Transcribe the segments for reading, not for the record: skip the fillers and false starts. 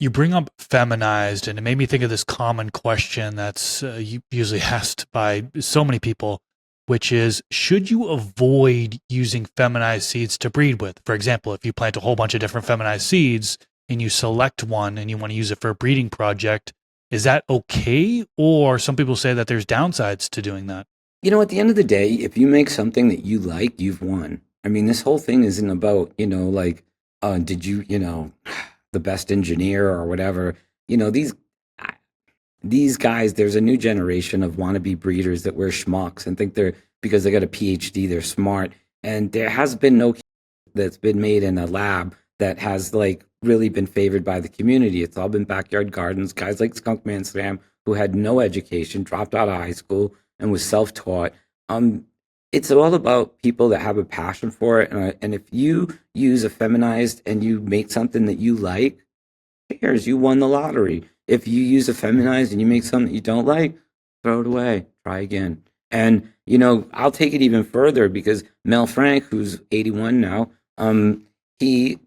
You bring up feminized, and it made me think of this common question that's usually asked by so many people, which is should you avoid using feminized seeds to breed with? For example, if you plant a whole bunch of different feminized seeds and you select one and you want to use it for a breeding project, is that okay? Or some people say that there's downsides to doing that. At the end of the day, if you make something that you like, you've won. I mean, this whole thing isn't about, like, did you, the best engineer or whatever. You know, these guys, there's a new generation of wannabe breeders that wear schmucks and think they're, because they got a PhD, they're smart. And there has been no that's been made in a lab that has like really been favored by the community. It's all been backyard gardens, guys like Skunkman Sam, who had no education, dropped out of high school, and was self-taught. It's all about people that have a passion for it. And if you use a feminized and you make something that you like, cares? You won the lottery. If you use a feminized and you make something that you don't like, throw it away. Try again. And I'll take it even further because Mel Frank, who's 81 now, he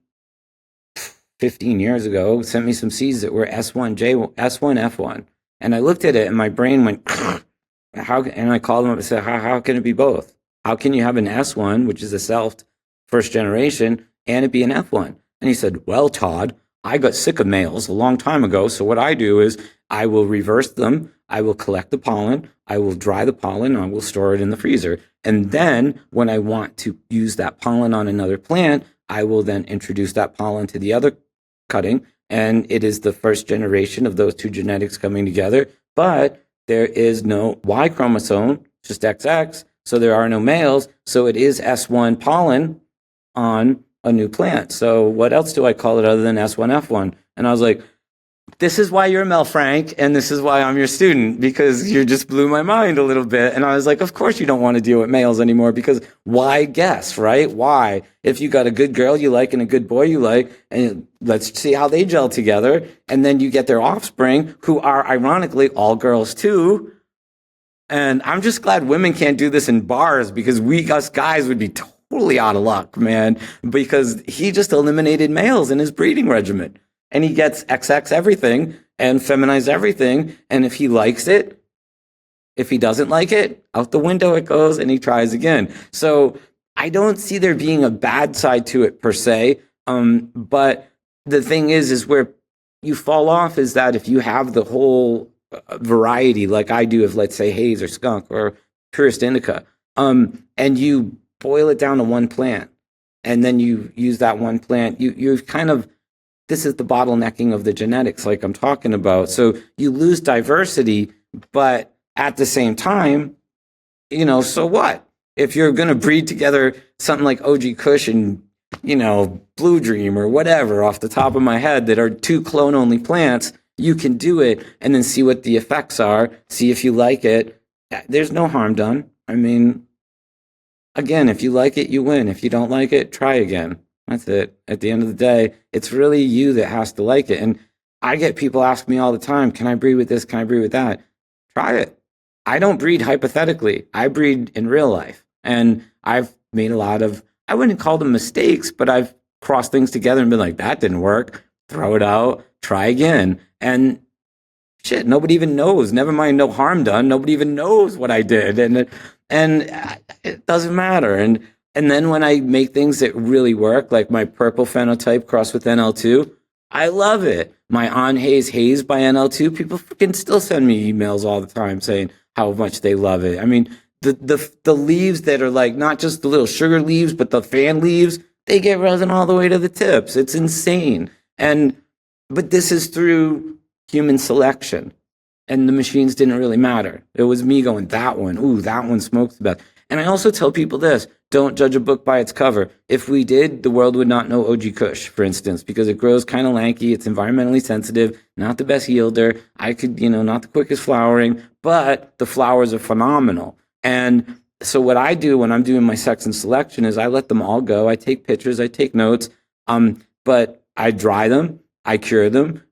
15 years ago sent me some seeds that were S1 F1, and I looked at it and my brain went, how? And I called him up and said, how can it be both? How can you have an S1, which is a self first generation, and it be an F1? And he said, well, Todd, I got sick of males a long time ago. So what I do is I will reverse them. I will collect the pollen. I will dry the pollen. I will store it in the freezer. And then when I want to use that pollen on another plant, I will then introduce that pollen to the other cutting. And it is the first generation of those two genetics coming together. But there is no Y chromosome, just XX. So there are no males. So it is S1 pollen on a new plant. So what else do I call it other than S1F1? And I was like, this is why you're Mel Frank, and this is why I'm your student, because you just blew my mind a little bit. And I was like, of course you don't want to deal with males anymore, because why guess, right? Why? If you got a good girl you like and a good boy you like, and let's see how they gel together. And then you get their offspring, who are ironically all girls too. And I'm just glad women can't do this in bars, because us guys would be totally out of luck, man, because he just eliminated males in his breeding regimen. And he gets XX everything and feminized everything. And if he likes it, if he doesn't like it, out the window it goes and he tries again. So I don't see there being a bad side to it per se. But the thing is where you fall off is that if you have the whole variety, like I do of, let's say, haze or skunk or purist indica, and you boil it down to one plant, and then you use that one plant, you're kind of, this is the bottlenecking of the genetics like I'm talking about. So you lose diversity, but at the same time, so what? If you're going to breed together something like OG Kush and, Blue Dream or whatever off the top of my head that are two clone-only plants, you can do it and then see what the effects are, see if you like it. There's no harm done. I mean, again, if you like it, you win. If you don't like it, try again. That's it. At the end of the day, it's really you that has to like it. And I get people ask me all the time, can I breed with this? Can I breed with that? Try it. I don't breed hypothetically. I breed in real life. And I've made a lot of, I wouldn't call them mistakes, but I've crossed things together and been like, that didn't work. Throw it out. Try again. And shit, nobody even knows. Never mind, no harm done. Nobody even knows what I did. And it doesn't matter. And then when I make things that really work, like my purple phenotype crossed with NL2, I love it. My On Haze by NL2, people freaking still send me emails all the time saying how much they love it. I mean, the leaves that are like not just the little sugar leaves, but the fan leaves, they get resin all the way to the tips. It's insane. But this is through human selection. And the machines didn't really matter. It was me going, that one, ooh, that one smokes the best. And I also tell people this, don't judge a book by its cover. If we did, the world would not know OG Kush, for instance, because it grows kind of lanky, it's environmentally sensitive, not the best yielder. I could, not the quickest flowering, but the flowers are phenomenal. And so what I do when I'm doing my section selection is I let them all go. I take pictures, I take notes, but I dry them, I cure them,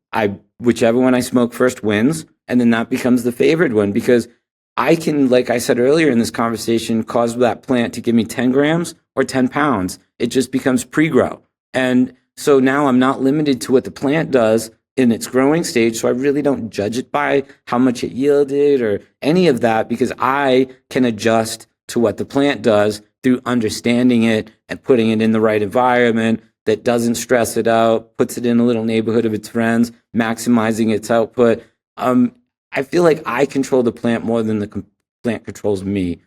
whichever one I smoke first wins, and then that becomes the favored one, because I can, like I said earlier in this conversation, cause that plant to give me 10 grams or 10 pounds. It just becomes pre-grow. And so now I'm not limited to what the plant does. in its growing stage. So I really don't judge it by how much it yielded or any of that, because I can adjust to what the plant does through understanding it and putting it in the right environment that doesn't stress it out, puts it in a little neighborhood of its friends, maximizing its output. I feel like I control the plant more than the plant controls me.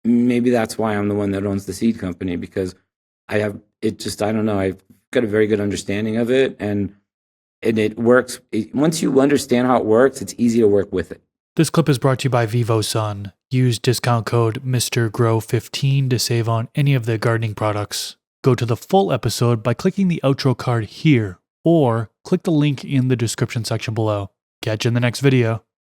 Maybe that's why I'm the one that owns the seed company, because I have it just, I don't know, I've got a very good understanding of it, and it works. Once you understand how it works, it's easy to work with it. This clip is brought to you by VivoSun. Use discount code MrGrow15 to save on any of their gardening products. Go to the full episode by clicking the outro card here, or click the link in the description section below. Catch you in the next video.